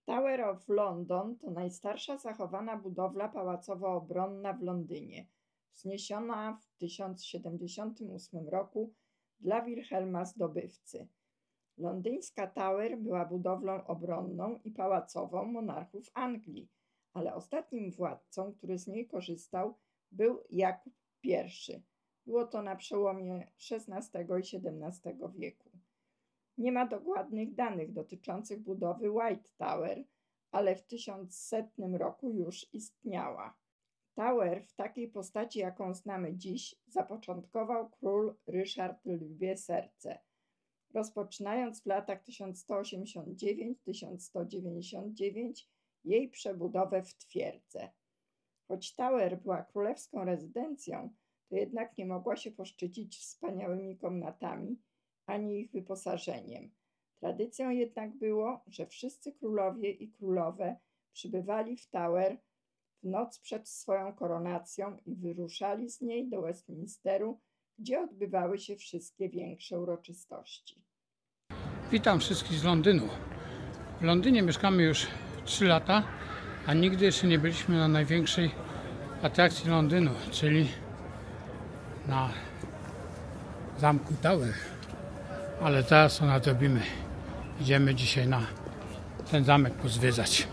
Tower of London to najstarsza zachowana budowla pałacowo-obronna w Londynie, wzniesiona w 1078 roku dla Wilhelma Zdobywcy. Londyńska Tower była budowlą obronną i pałacową monarchów Anglii, ale ostatnim władcą, który z niej korzystał, był Jakub I. Było to na przełomie XVI i XVII wieku. Nie ma dokładnych danych dotyczących budowy White Tower, ale w 1100 roku już istniała. Tower w takiej postaci, jaką znamy dziś, zapoczątkował król Ryszard Lwie Serce, rozpoczynając w latach 1189–1199 jej przebudowę w twierdzę. Choć Tower była królewską rezydencją, to jednak nie mogła się poszczycić wspaniałymi komnatami ani ich wyposażeniem. Tradycją jednak było, że wszyscy królowie i królowe przybywali w Tower w noc przed swoją koronacją i wyruszali z niej do Westminsteru, gdzie odbywały się wszystkie większe uroczystości. Witam wszystkich z Londynu. W Londynie mieszkamy już 3 lata, a nigdy jeszcze nie byliśmy na największej atrakcji Londynu, czyli na zamku Tower. Ale teraz to nadrobimy. Idziemy dzisiaj na ten zamek pozwiedzać.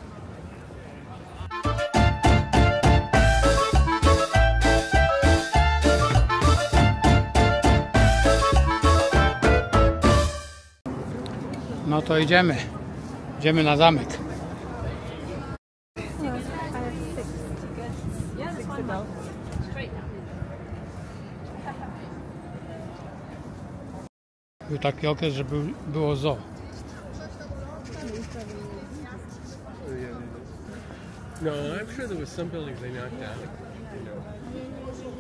No to idziemy. Idziemy na zamek. Był taki okres, że było zoo. No, I'm sure there was some buildings they knocked down. I'm sure.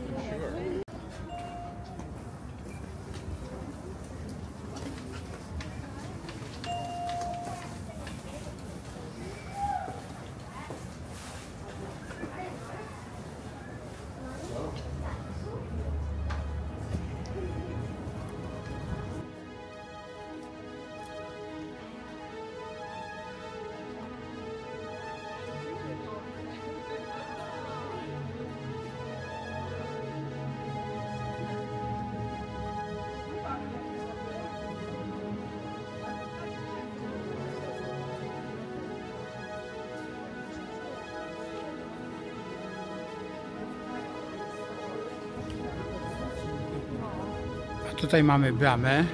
Tutaj mamy bramę,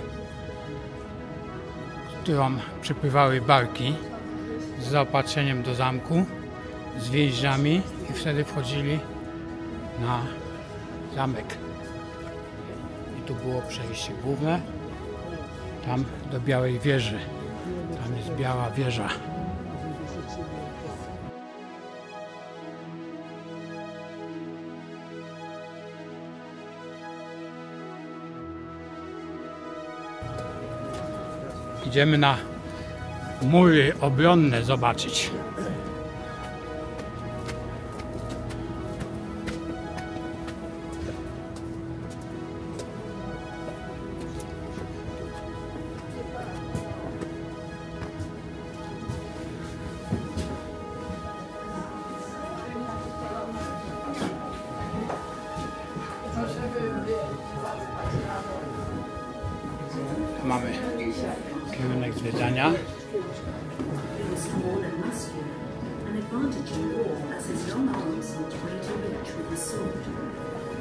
którą przypływały barki z zaopatrzeniem do zamku, z więźniami i wtedy wchodzili na zamek. I tu było przejście główne, tam do Białej Wieży. Tam jest Biała Wieża. Idziemy na mury obronne zobaczyć. Mamy kierunek zwiedzania.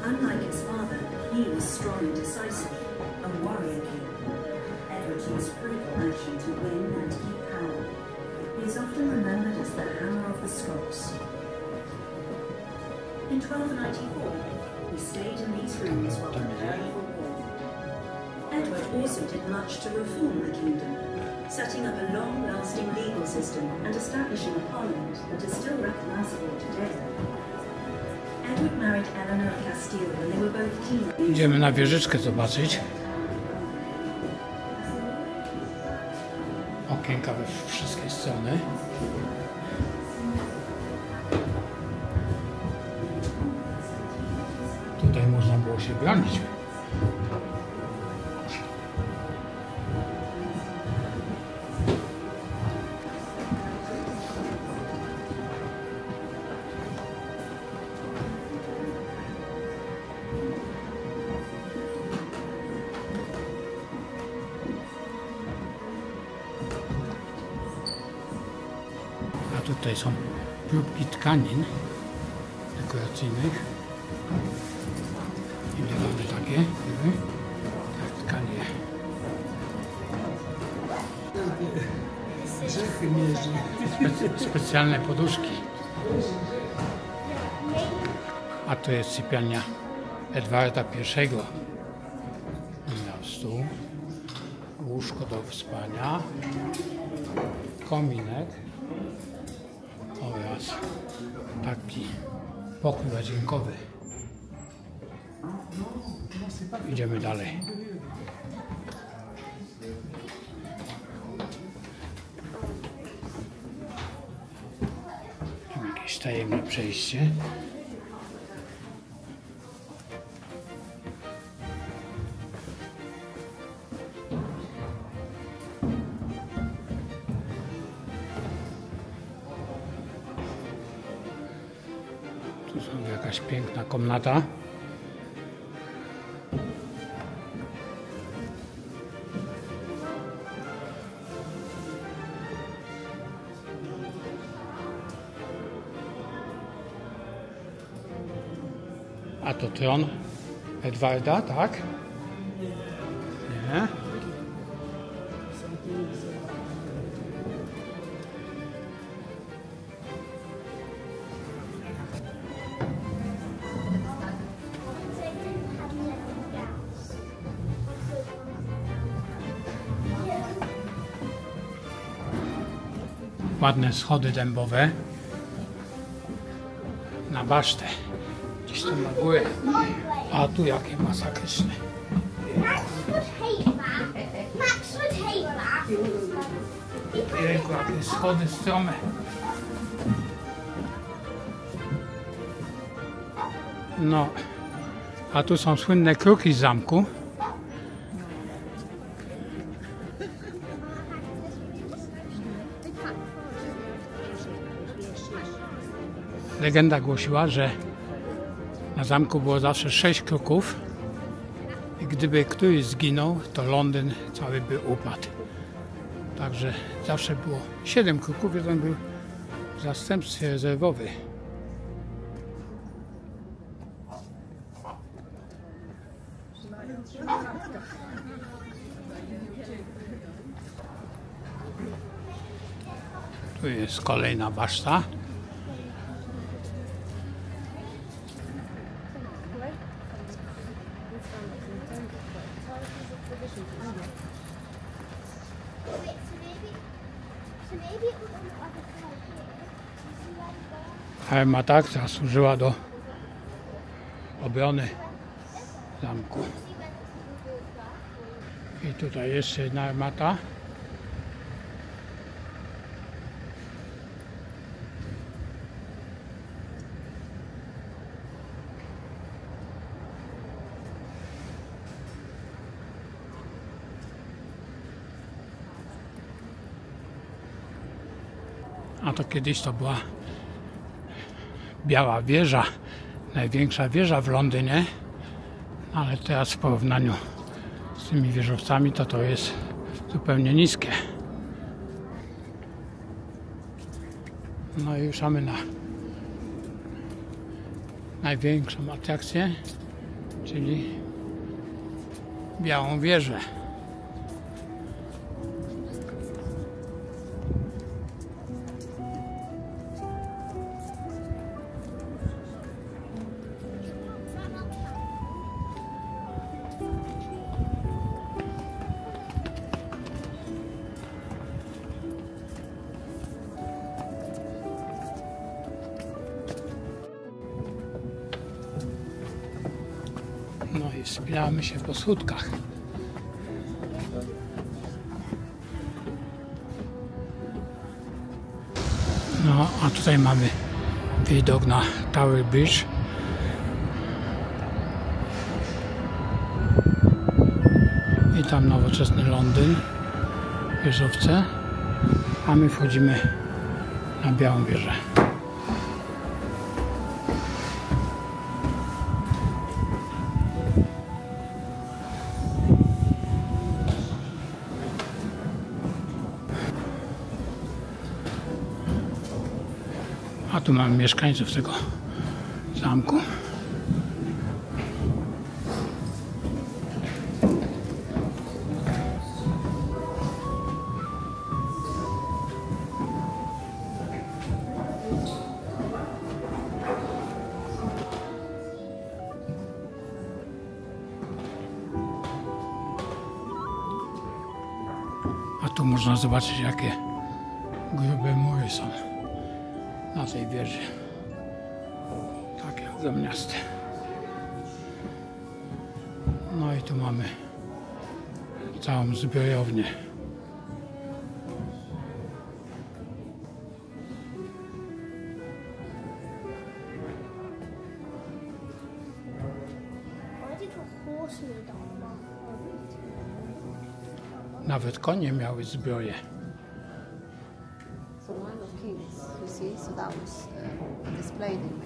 Unlike his father, he was strong and decisive, a warrior king. Edward used brutal action to win and keep power. He is often remembered as the Hammer of the Scots. In 1294, he stayed in these rooms while preparing for war. Edward also did much to reform the kingdom, setting up a long-lasting legal system and establishing a parliament that is still recognizable today. Edward married Eleanor of Castile when they were both teenagers. Idziemy na wieżyczkę zobaczyć. Okienka we wszystkie strony. Tutaj można było się bronić. A tutaj są próbki tkanin dekoracyjnych. Idealne takie były. Tkanie. Specjalne poduszki. A to jest sypialnia Edwarda I. Miał stół, łóżko do spania, kominek oraz taki pokój łazienkowy. Idziemy dalej. Tu jakieś tajemne przejście. Tu są jakaś piękna komnata. A to tron Edwarda, tak? Nie. Ładne schody dębowe na basztę. Gdzieś tam na górę. A tu jakie masakryczne. Jejku, jakie schody strome. No, a tu są słynne kruki z zamku. Legenda głosiła, że na zamku było zawsze 6 kruków i gdyby któryś zginął, to Londyn cały by upadł. Także zawsze było 7 kruków, jeden był w zastępstwie rezerwowy. Tu jest kolejna baszta. Armata, która służyła do obrony zamku. I tutaj jeszcze jedna armata. A to kiedyś to była Biała Wieża, największa wieża w Londynie, ale teraz w porównaniu z tymi wieżowcami to jest zupełnie niskie. No i ruszamy na największą atrakcję, czyli Białą Wieżę. No i wspinamy się po schodkach. No, a tutaj mamy widok na Tower Bridge. I tam nowoczesny Londyn, wieżowce, a my wchodzimy na Białą Wieżę. A tu mamy mieszkańców tego zamku. A tu można zobaczyć, jakie grube mury są na tej wieży. Takie ogromniaste. No i tu mamy całą zbrojownię. Nawet konie miały zbroję. So one of kings, you see, so that was displayed in me.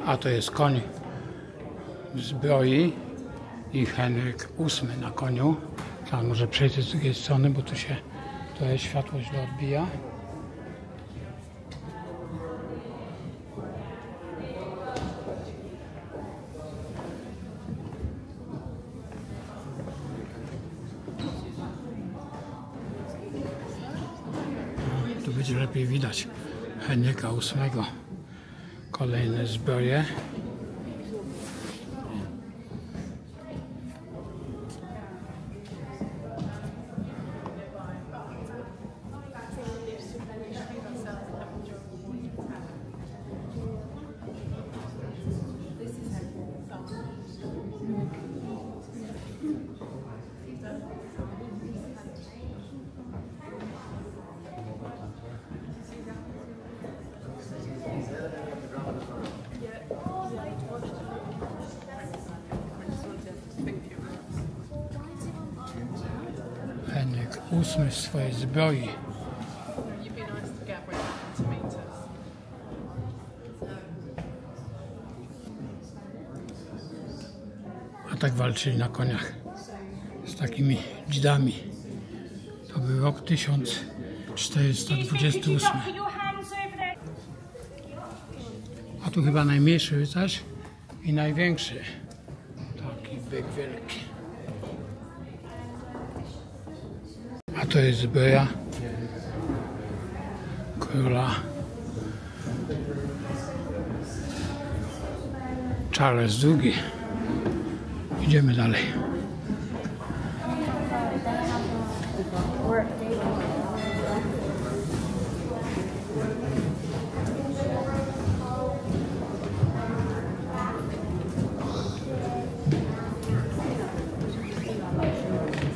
A to jest koń w zbroi i Henryk VIII na koniu. Tam może przejdę z drugiej strony, bo tu się trochę światło źle odbija. Tu będzie lepiej widać Henryka VIII. Kolejne zbroje. Henryk VIII w swojej zbroi. A tak walczyli na koniach z takimi dzidami. To był rok 1428. A tu chyba najmniejszy rycerz i największy. Taki byk wielki. A to jest zbroja króla Charles II. Idziemy dalej.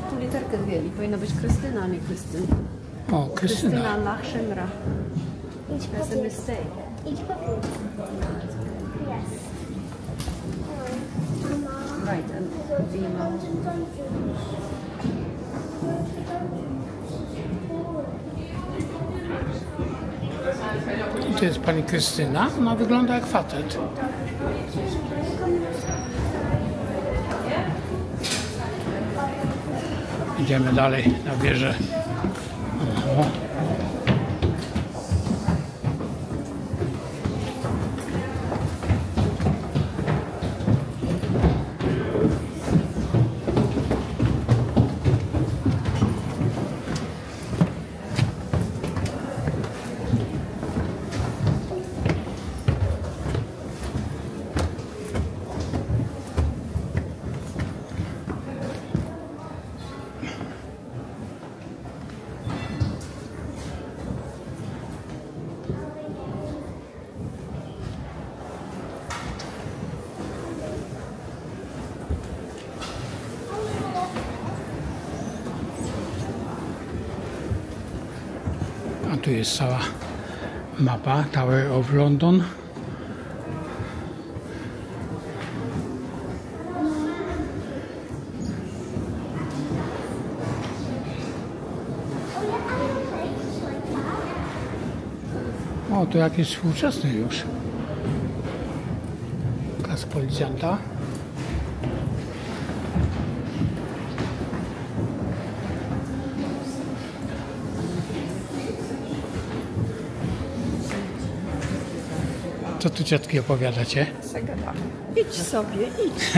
Tu literkę zmieli. Powinno być Krystyna, a nie Krystyn. O, Krystyna. Krystyna Lachszymra. That's a mistake. Idź po Yes. Right, and the email. To jest pani Krystyna. Ona wygląda jak facet. Idziemy dalej na wieżę. Oho. A tu jest cała mapa Tower of London. O, to jakiś współczesny już. Kask policjanta. Co tu ciotki opowiadacie? Zagadamy. Idź sobie, idź.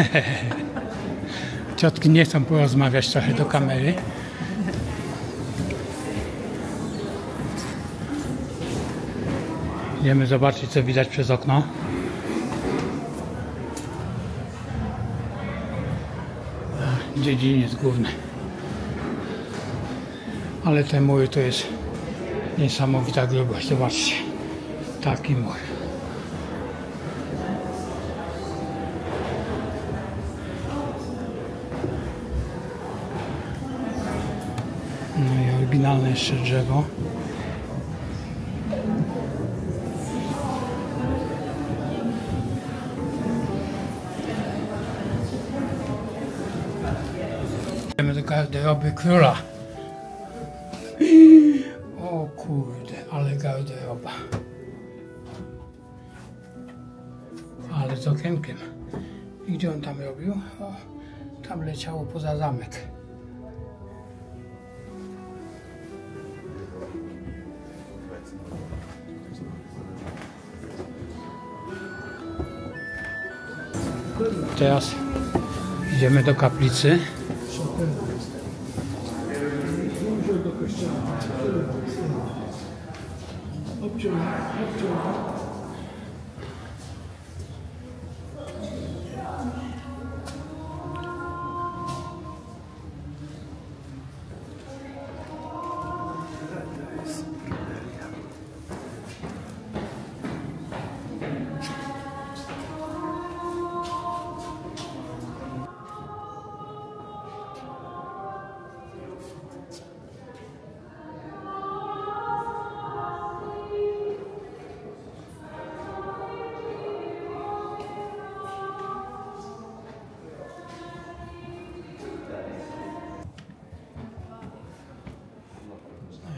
Ciotki nie chcą porozmawiać trochę do kamery. Idziemy zobaczyć, co widać przez okno. Dziedziniec główny. Ale te mury to jest niesamowita grubość. Zobaczcie. Taki mur. No i oryginalne jeszcze drzewo. Idziemy do garderoby króla. O kurde, ale garderoba. Ale z okienkiem. I gdzie on tam robił? O, tam leciało poza zamek. Teraz idziemy do kaplicy.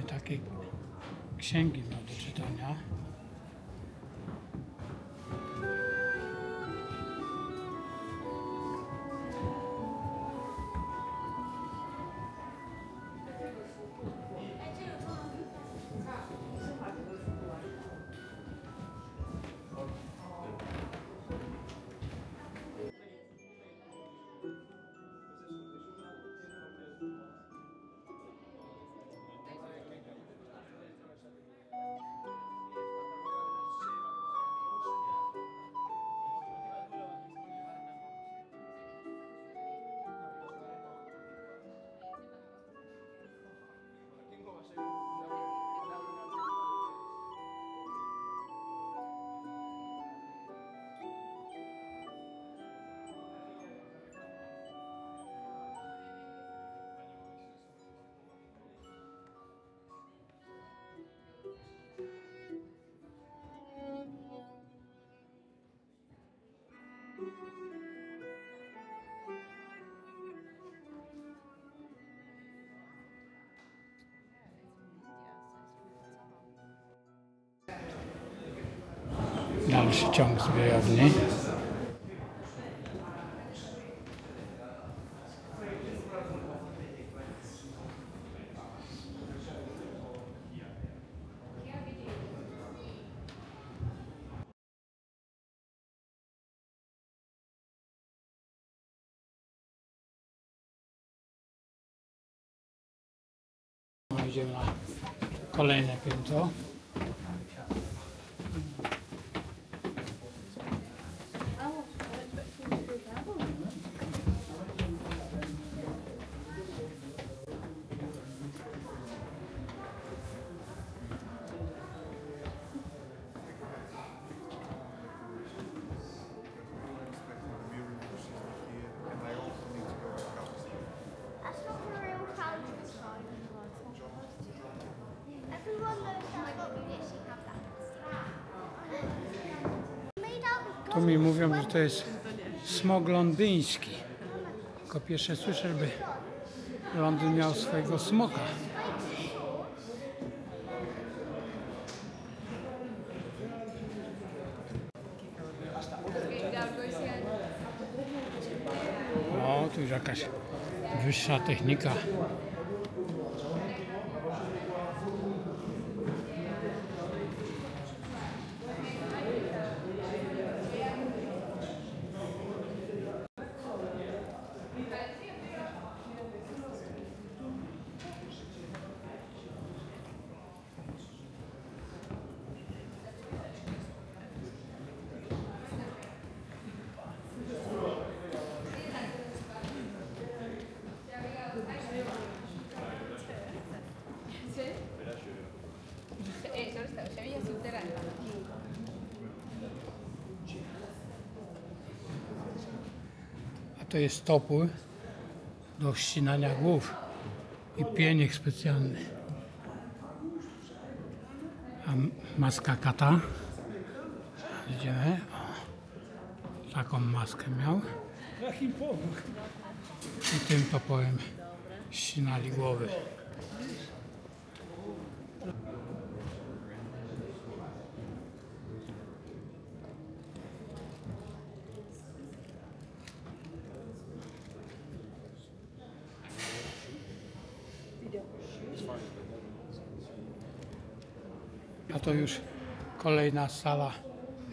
Takie księgi ma do czytania. Dalszy ciąg zbiorowni. Idziemy na kolejne piętro. That's not a real crowd inside. Everyone knows that, but we literally have that. Made out of Tu mi mówią, że to jest smog londyński. Tylko pierwsze słyszę, żeby Londyn miał swojego smoka. tu już jakaś wyższa technika. A to jest topór do ścinania głów i pieniek specjalny. A maska kata. Widzimy. O, taką maskę miał. I tym toporem ścinali głowy. A to już kolejna sala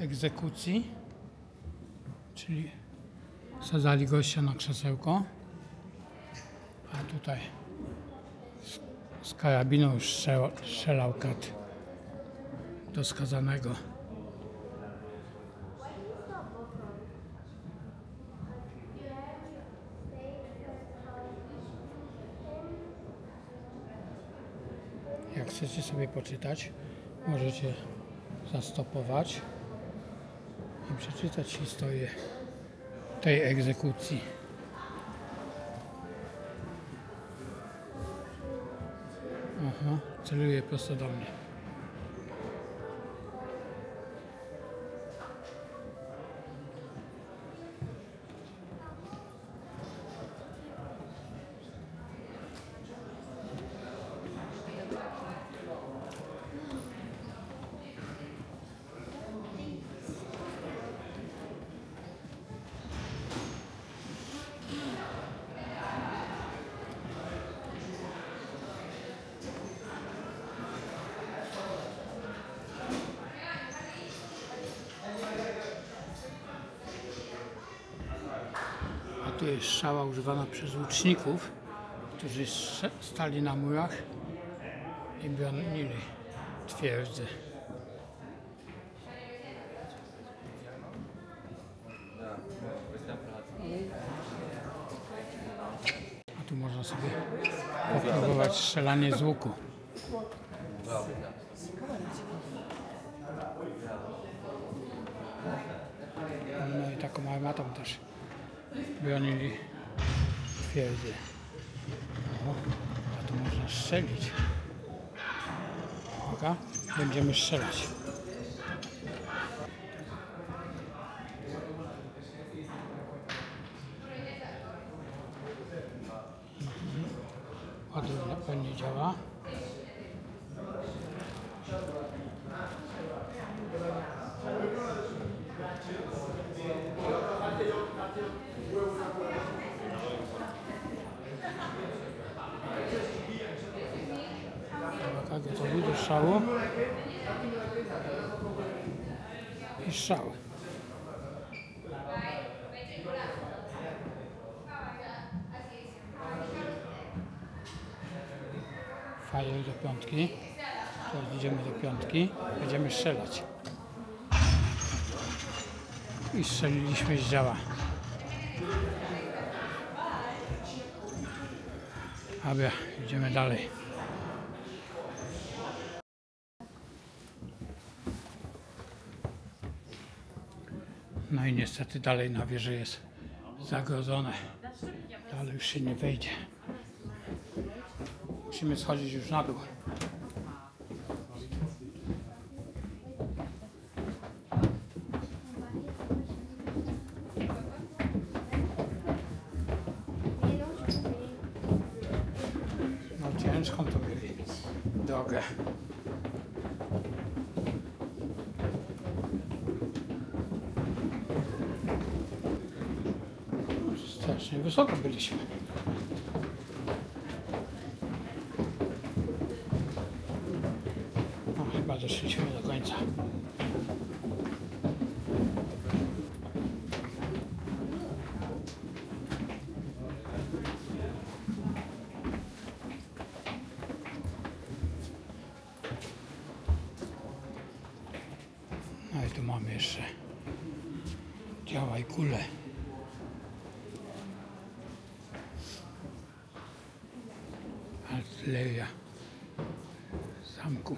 egzekucji, czyli sadzali gościa na krzesełko, a tutaj z karabinu już strzelał kat do skazanego. Jak chcecie sobie poczytać, możecie zastopować i przeczytać historię tej egzekucji. Aha, celuje prosto do mnie. Tu jest strzała używana przez łuczników, którzy stali na murach i bronili twierdzy. A tu można sobie popróbować strzelanie z łuku. No i taką armatą też bronili twierdzy. O, a tu można strzelić. Uwaga, będziemy strzelać. Ładunek pewnie działa. Gotowi do strzału i strzał. Fajer do piątki. Teraz idziemy do piątki. Będziemy strzelać. I strzeliliśmy z działa. Dobra, idziemy dalej. No i niestety dalej na wieży jest zagrodzone. Dalej już się nie wejdzie. Musimy schodzić już na dół. No ciężką to mieli drogę. Też strasznie wysoko byliśmy. No, chyba doszliśmy do końca. No i tu mamy jeszcze działa i kule. Artyleria zamku.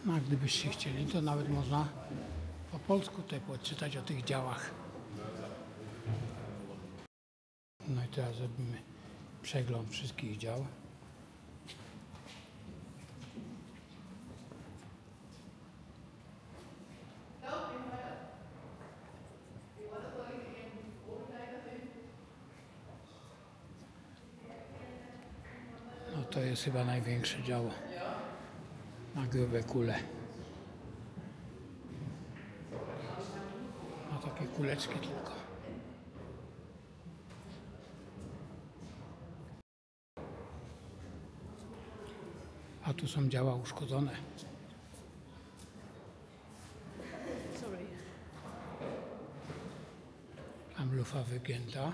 No a gdybyście chcieli, to nawet można po polsku tutaj poczytać o tych działach. No i teraz zrobimy przegląd wszystkich dział. No to jest chyba największe działo. Ma grube kule. Ma takie kuleczki tylko. A tu są działa uszkodzone. Tam lufa wygięta.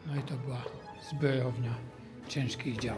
No i to była zbrojownia ciężkich dział.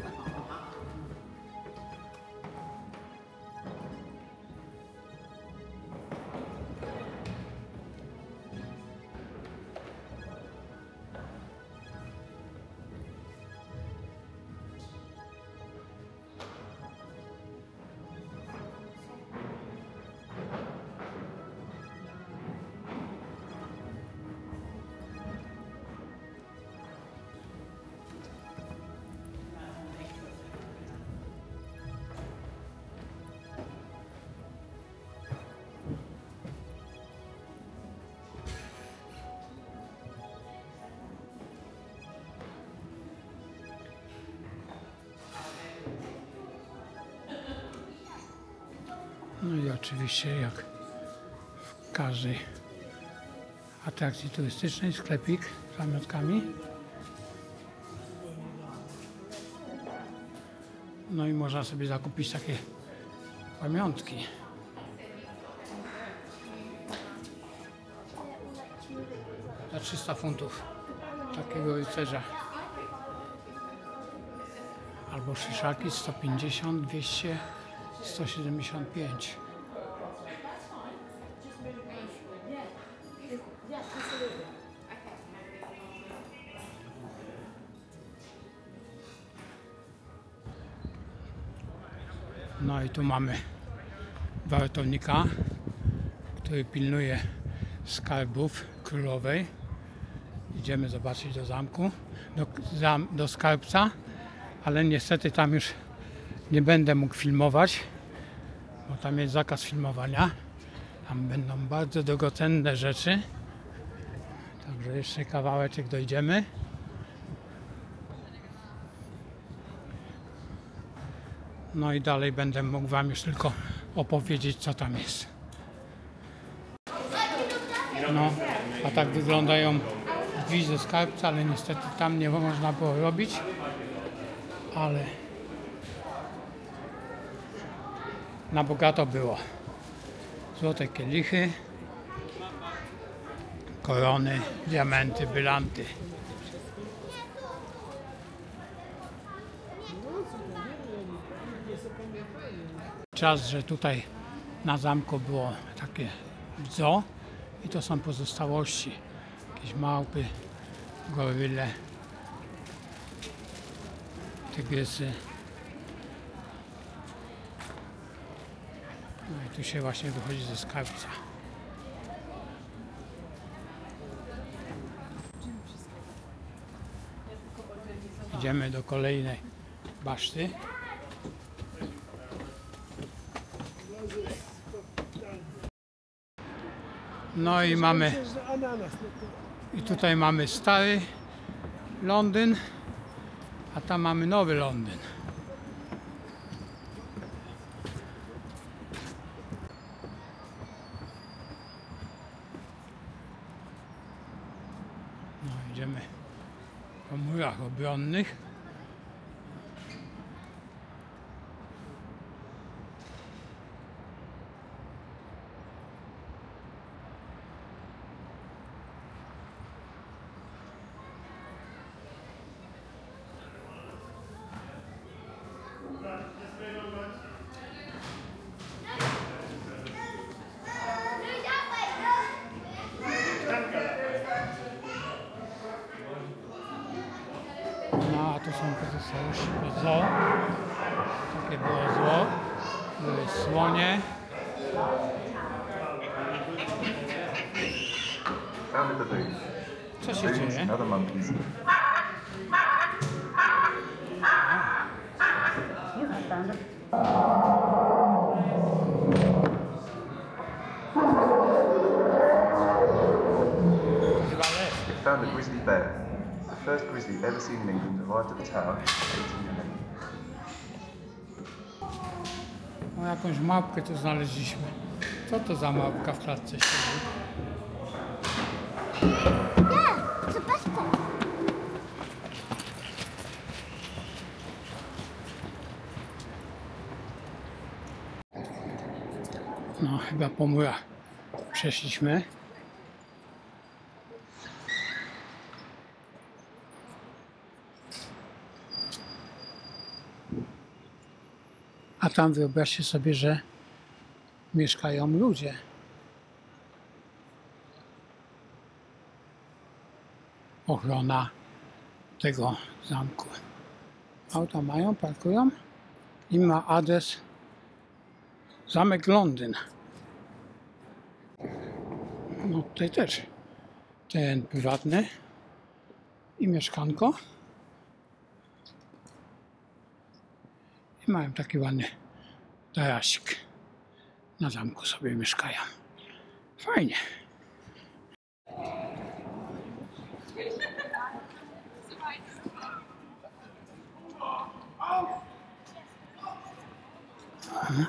No i oczywiście jak w każdej atrakcji turystycznej sklepik z pamiątkami. No i można sobie zakupić takie pamiątki. Za 300 funtów takiego rycerza. Albo szyszaki 150, 200, 175. No i tu mamy wartownika, który pilnuje skarbów królowej. Idziemy zobaczyć do zamku, do skarbca, ale niestety tam już nie będę mógł filmować, bo tam jest zakaz filmowania. Tam będą bardzo drogocenne rzeczy. Także jeszcze kawałeczek dojdziemy. No i dalej będę mógł wam już tylko opowiedzieć, co tam jest. No, a tak wyglądają drzwi ze skarbca, ale niestety tam nie można było robić. Ale na bogato było. Złote kielichy, korony, diamenty, brylanty. Czas, że tutaj na zamku było takie zoo i to są pozostałości. Jakieś małpy, goryle, tygrysy. No i tu się właśnie wychodzi ze skarbca. Idziemy do kolejnej baszty. No i mamy, i tutaj mamy stary Londyn, a tam mamy nowy Londyn. No, idziemy po murach obronnych. No a tu są pozostałości zoo. Takie było zło. Były słonie. Co się dzieje? Found a grizzly bear. The first grizzly ever seen in England arrived at the tower in 1811. No, jakąś małpkę tu znaleźliśmy. Co to za małpka w klatce siedzi? Yeah, it's a best one. No, chyba po murach przeszliśmy. A tam wyobraźcie sobie, że mieszkają ludzie. Ochrona tego zamku. Auta mają, parkują i ma adres Zamek Londyn. No tutaj też teren prywatny i mieszkanko. I mają taki ładny tarasik. Na zamku sobie mieszkają. Fajnie. Aha.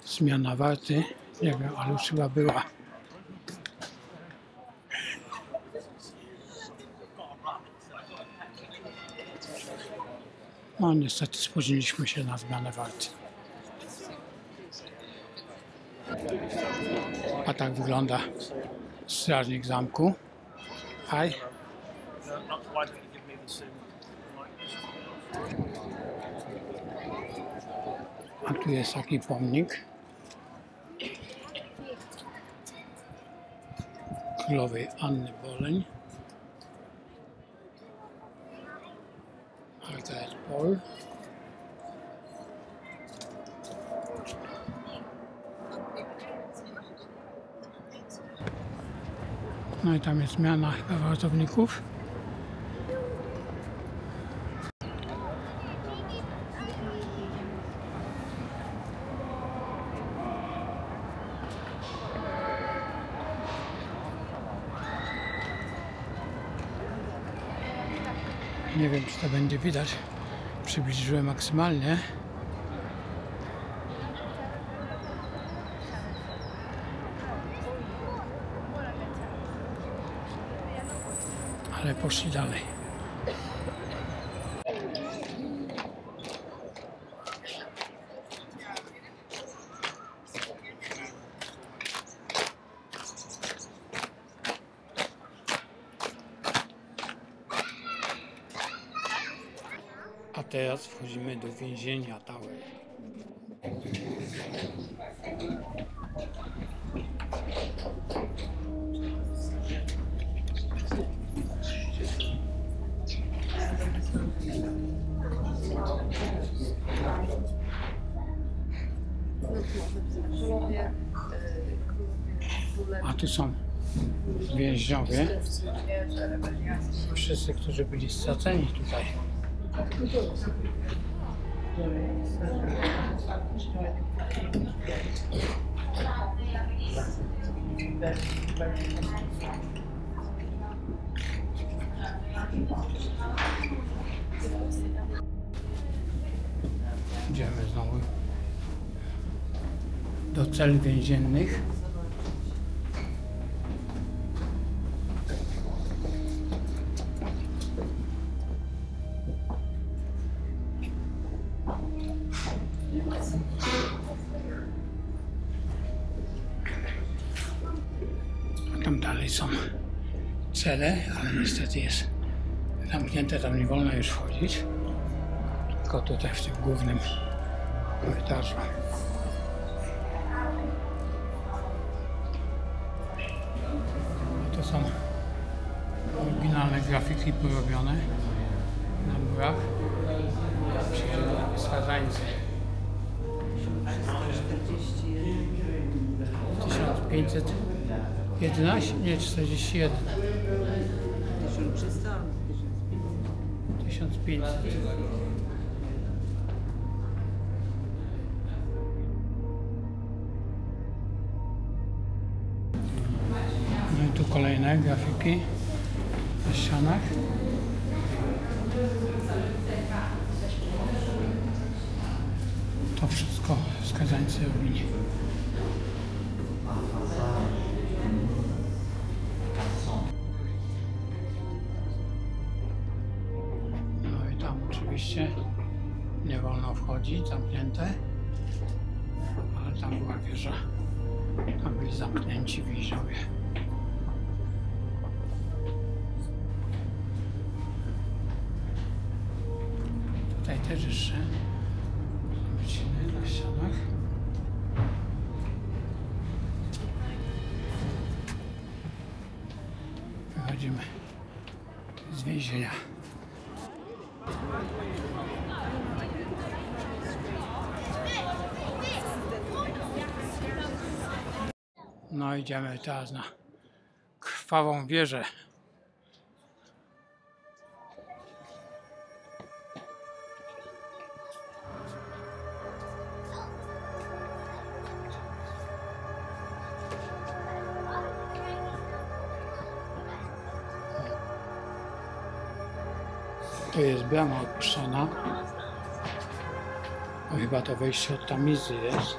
Zmiana warty. Nie wiem, ale już chyba była. No niestety spóźniliśmy się na zmianę warty. A tak wygląda strażnik zamku. Hej. A tu jest taki pomnik królowej Anny Boleyn. Margaret Pole. No i tam jest zmiana chyba wartowników. Nie wiem, czy to będzie widać. Przybliżyłem maksymalnie. Ale poszli dalej. A teraz wchodzimy do więzienia Tower. A tu są więźniowie. Wszyscy, którzy byli straceni tutaj Idziemy znowu do cel więziennych. Tam dalej są cele, ale niestety jest zamknięte, tam nie wolno już wchodzić. Tylko tutaj w tym głównym korytarzu. To są oryginalne grafiki porobione na murach. Skazańcy. 1511, nie 41. 1500. No i tu kolejne grafiki na ścianach. To wszystko skazańcy robili. No i tam oczywiście nie wolno wchodzić, zamknięte. Ale tam była wieża. Tam byli zamknięci więźniowie. Tutaj też jeszcze wyciny na ścianach. Wychodzimy z więzienia. No idziemy teraz na krwawą wieżę. To jest brama opuszczona. No, chyba to wejście od tamizy jest.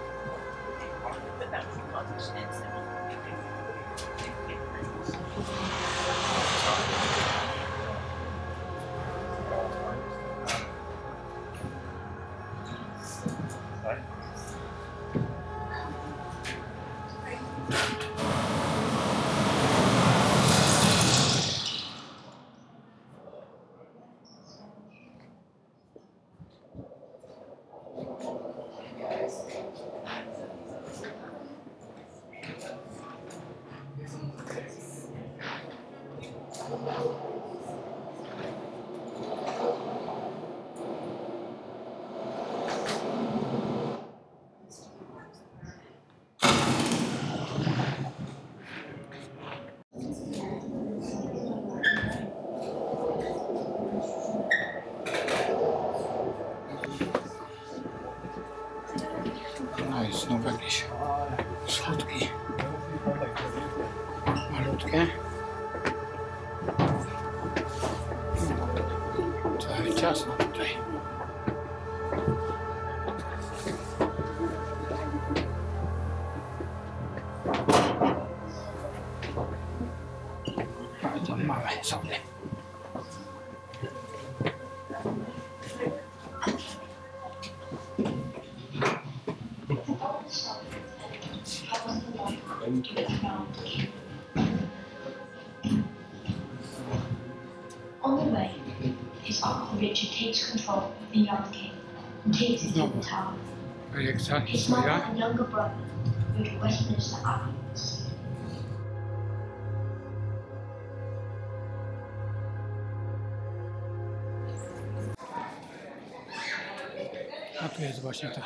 No i znów jakieś schodki malutkie. Trochę ciasno tutaj. Bardzo małe sobie. On the way, his uncle Richard takes control of the Young King and takes it to the tower. His mother and younger brother go to Westminster Abbey. A tu jest właśnie ta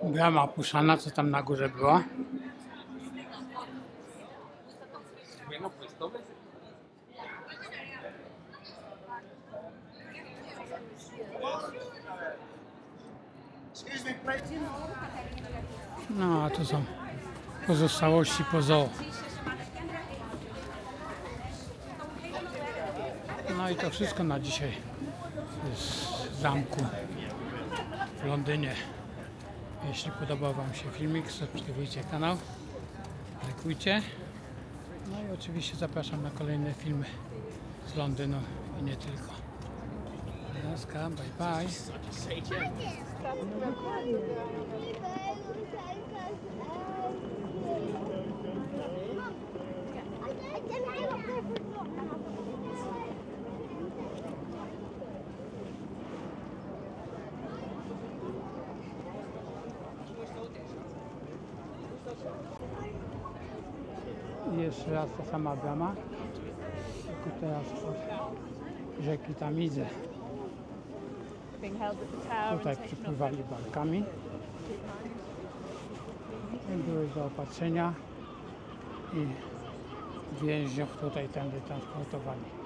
brama opuszczana, co tam na górze była. No a tu są pozostałości po zoo. No i to wszystko na dzisiaj z zamku w Londynie. Jeśli podobał Wam się filmik, subskrybujcie kanał, lajkujcie. No i oczywiście zapraszam na kolejne filmy z Londynu i nie tylko. Laska, bye bye. I jeszcze raz ta sama brama, tylko teraz od rzeki Tamidze. Tutaj przypływali barkami i były zaopatrzenia i więźniów tutaj tędy transportowali.